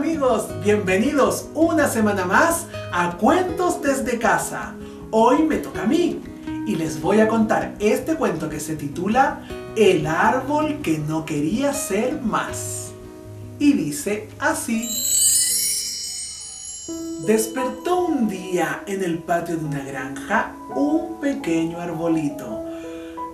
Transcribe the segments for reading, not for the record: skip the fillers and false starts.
amigos, bienvenidos una semana más a Cuentos desde casa. Hoy me toca a mí y les voy a contar este cuento que se titula El árbol que no quería ser más. Y dice así. Despertó un día en el patio de una granja un pequeño arbolito.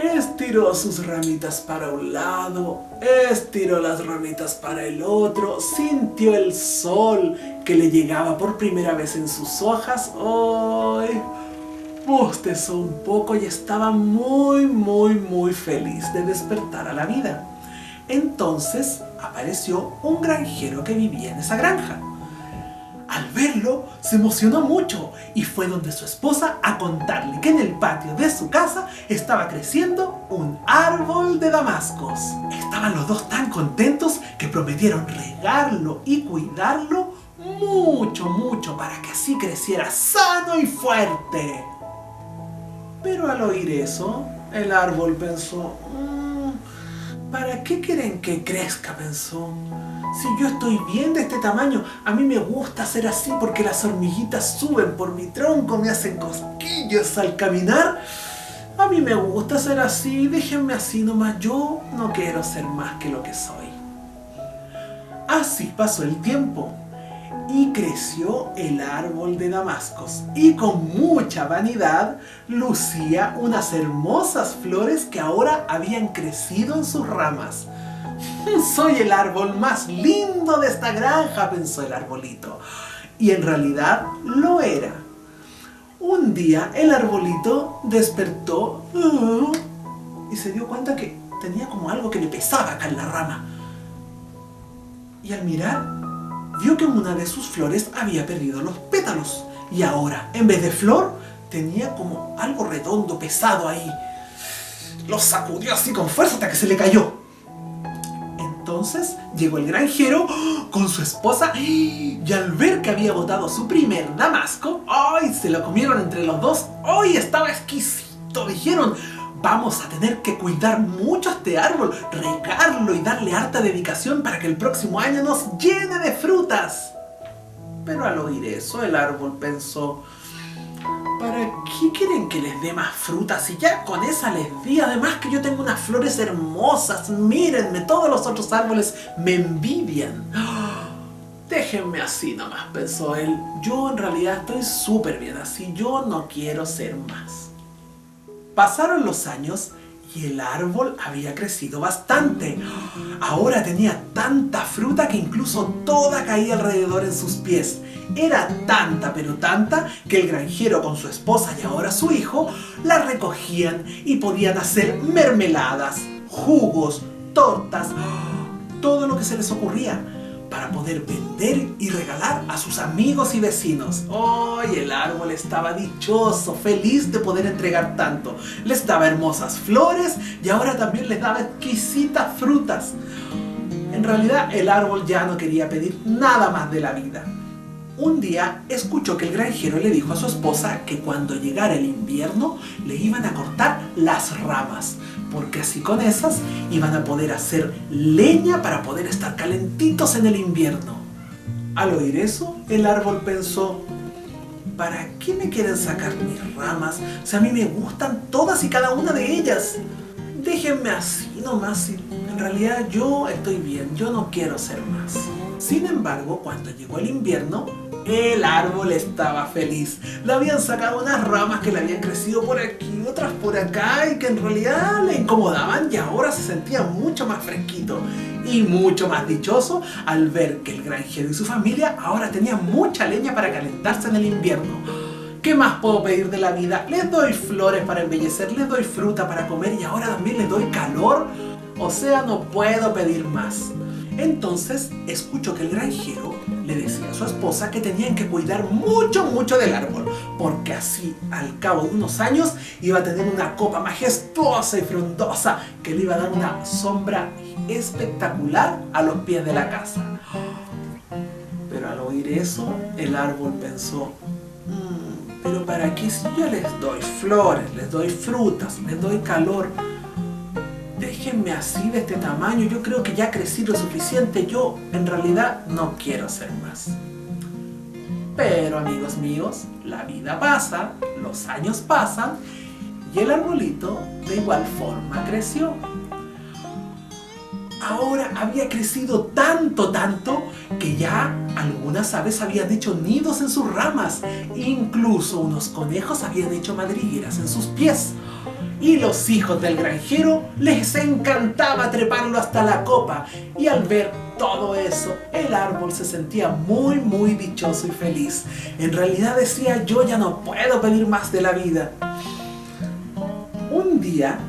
Estiró sus ramitas para un lado, estiró las ramitas para el otro, sintió el sol que le llegaba por primera vez en sus hojas. ¡Ay! Bostezó un poco y estaba muy feliz de despertar a la vida. Entonces apareció un granjero que vivía en esa granja. Al verlo, se emocionó mucho y fue donde su esposa a contarle que en el patio de su casa estaba creciendo un árbol de damascos. Estaban los dos tan contentos que prometieron regarlo y cuidarlo mucho para que así creciera sano y fuerte. Pero al oír eso, el árbol pensó, ¿para qué quieren que crezca? Pensó. Si yo estoy bien de este tamaño, a mí me gusta ser así porque las hormiguitas suben por mi tronco, me hacen cosquillas al caminar. A mí me gusta ser así, déjenme así nomás, yo no quiero ser más que lo que soy. Así pasó el tiempo y creció el árbol de damascos y con mucha vanidad lucía unas hermosas flores que ahora habían crecido en sus ramas. Soy el árbol más lindo de esta granja, pensó el arbolito. Y en realidad lo era. Un día el arbolito despertó y se dio cuenta que tenía como algo que le pesaba acá en la rama. Y al mirar, vio que una de sus flores había perdido los pétalos. Y ahora, en vez de flor, tenía como algo redondo, pesado ahí. Lo sacudió así con fuerza hasta que se le cayó. Entonces llegó el granjero con su esposa y al ver que había botado su primer damasco, ¡ay! Se lo comieron entre los dos. ¡Ay! Estaba exquisito. Dijeron, vamos a tener que cuidar mucho este árbol, regarlo y darle harta dedicación para que el próximo año nos llene de frutas. Pero al oír eso, el árbol pensó, ¿para qué quieren que les dé más frutas? Si ya con esa les di, además que yo tengo unas flores hermosas, mírenme, todos los otros árboles me envidian. Déjenme así nomás, pensó él, yo en realidad estoy súper bien así, yo no quiero ser más. Pasaron los años y el árbol había crecido bastante. Ahora tenía tanta fruta que incluso toda caía alrededor en sus pies. Era tanta, pero tanta, que el granjero con su esposa y ahora su hijo la recogían y podían hacer mermeladas, jugos, tortas, todo lo que se les ocurría para poder vender y regalar a sus amigos y vecinos. ¡Ay! El árbol estaba dichoso, feliz de poder entregar tanto. Les daba hermosas flores y ahora también les daba exquisitas frutas. En realidad el árbol ya no quería pedir nada más de la vida. Un día escuchó que el granjero le dijo a su esposa que cuando llegara el invierno le iban a cortar las ramas, porque así con esas iban a poder hacer leña para poder estar calentitos en el invierno. Al oír eso, el árbol pensó, ¿para qué me quieren sacar mis ramas? Si a mí me gustan todas y cada una de ellas. Déjenme así nomás, en realidad yo estoy bien, yo no quiero ser más. Sin embargo, cuando llegó el invierno, el árbol estaba feliz. Le habían sacado unas ramas que le habían crecido por aquí, otras por acá y que en realidad le incomodaban y ahora se sentía mucho más fresquito y mucho más dichoso al ver que el granjero y su familia ahora tenían mucha leña para calentarse en el invierno. ¿Qué más puedo pedir de la vida? Les doy flores para embellecer, les doy fruta para comer y ahora también les doy calor. O sea, no puedo pedir más. Entonces escuchó que el granjero le decía a su esposa que tenían que cuidar mucho del árbol, porque así al cabo de unos años iba a tener una copa majestuosa y frondosa que le iba a dar una sombra espectacular a los pies de la casa. Pero al oír eso, el árbol pensó, ¿pero para qué si yo les doy flores, les doy frutas, les doy calor? déjenme así de este tamaño, yo creo que ya crecí lo suficiente, yo en realidad no quiero ser más. Pero amigos míos, la vida pasa, los años pasan y el arbolito de igual forma creció. Ahora había crecido tanto que ya algunas aves habían hecho nidos en sus ramas, incluso unos conejos habían hecho madrigueras en sus pies. Y los hijos del granjero les encantaba treparlo hasta la copa, y al ver todo eso, el árbol se sentía muy dichoso y feliz. En realidad decía: yo ya no puedo pedir más de la vida. Un día,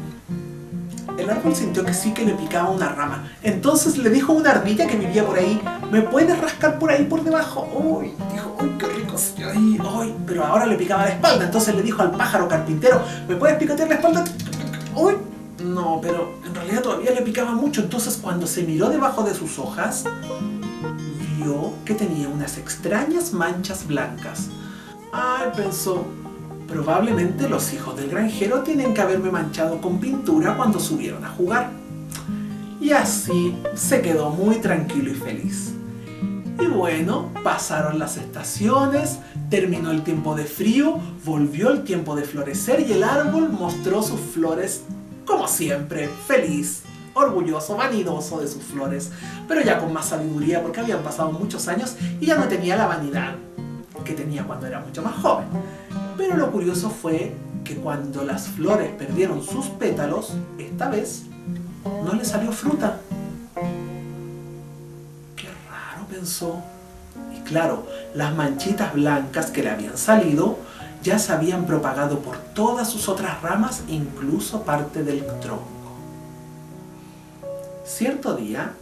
el árbol sintió que sí que le picaba una rama. Entonces le dijo a una ardilla que vivía por ahí: ¿me puedes rascar por ahí por debajo? Uy, dijo: uy, qué rico. Ay, pero ahora le picaba la espalda. Entonces le dijo al pájaro carpintero: ¿me puedes picotear la espalda? Uy, no, pero en realidad todavía le picaba mucho. Entonces cuando se miró debajo de sus hojas, vio que tenía unas extrañas manchas blancas. Ay, pensó, probablemente los hijos del granjero tienen que haberme manchado con pintura cuando subieron a jugar. Y así se quedó muy tranquilo y feliz. Y bueno, pasaron las estaciones, terminó el tiempo de frío, volvió el tiempo de florecer y el árbol mostró sus flores como siempre, feliz, orgulloso, vanidoso de sus flores, pero ya con más sabiduría porque habían pasado muchos años y ya no tenía la vanidad que tenía cuando era mucho más joven. Pero lo curioso fue que cuando las flores perdieron sus pétalos, esta vez no le salió fruta. Qué raro, pensó. Y claro, las manchitas blancas que le habían salido ya se habían propagado por todas sus otras ramas, incluso parte del tronco. Cierto día,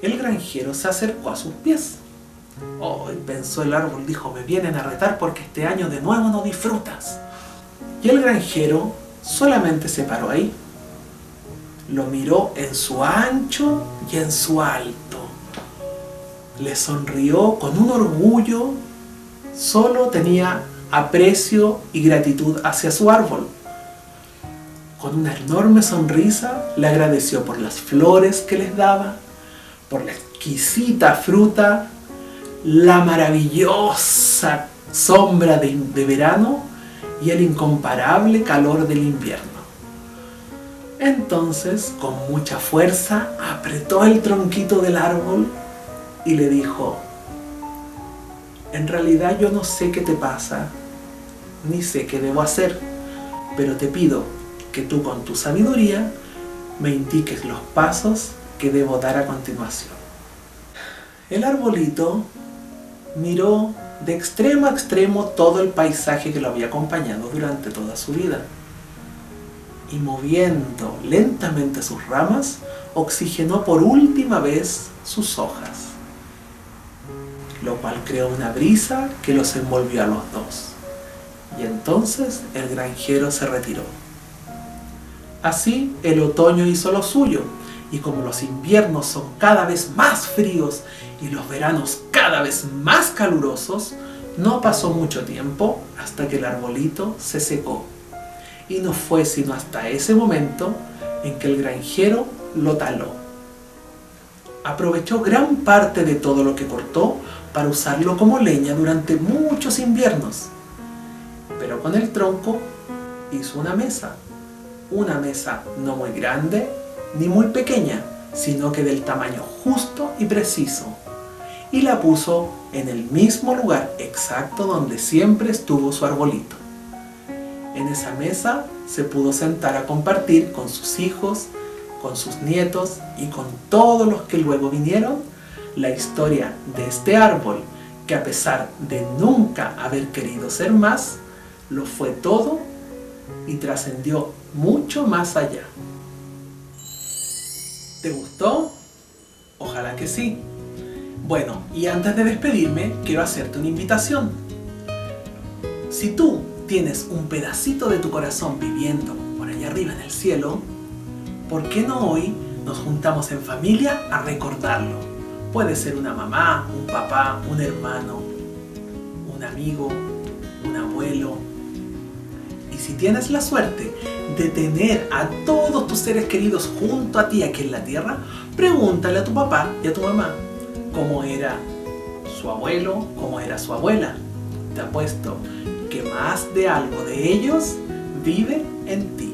el granjero se acercó a sus pies. Oh, pensó el árbol, dijo: me vienen a retar porque este año de nuevo no di frutas. Y el granjero solamente se paró ahí. Lo miró en su ancho y en su alto. Le sonrió con un orgullo. Solo tenía aprecio y gratitud hacia su árbol. Con una enorme sonrisa le agradeció por las flores que les daba, por la exquisita fruta, la maravillosa sombra de verano y el incomparable calor del invierno. Entonces, con mucha fuerza, apretó el tronquito del árbol y le dijo: en realidad yo no sé qué te pasa, ni sé qué debo hacer, pero te pido que tú con tu sabiduría me indiques los pasos que debo dar a continuación. El arbolito miró de extremo a extremo todo el paisaje que lo había acompañado durante toda su vida, y moviendo lentamente sus ramas, oxigenó por última vez sus hojas, lo cual creó una brisa que los envolvió a los dos. Y entonces el granjero se retiró. Así el otoño hizo lo suyo, y como los inviernos son cada vez más fríos y los veranos cada vez más calurosos, no pasó mucho tiempo hasta que el arbolito se secó. Y no fue sino hasta ese momento en que el granjero lo taló. Aprovechó gran parte de todo lo que cortó para usarlo como leña durante muchos inviernos. Pero con el tronco hizo una mesa no muy grande ni muy pequeña, sino que del tamaño justo y preciso, y la puso en el mismo lugar exacto donde siempre estuvo su arbolito. En esa mesa se pudo sentar a compartir con sus hijos, con sus nietos y con todos los que luego vinieron la historia de este árbol que, a pesar de nunca haber querido ser más, lo fue todo y trascendió mucho más allá. ¿Te gustó? Ojalá que sí. Bueno, y antes de despedirme, quiero hacerte una invitación. Si tú tienes un pedacito de tu corazón viviendo por allá arriba en el cielo, ¿por qué no hoy nos juntamos en familia a recordarlo? Puede ser una mamá, un papá, un hermano, un amigo, un abuelo. Y si tienes la suerte de tener a todos tus seres queridos junto a ti aquí en la tierra, pregúntale a tu papá y a tu mamá cómo era su abuelo, cómo era su abuela. Te apuesto que más de algo de ellos vive en ti.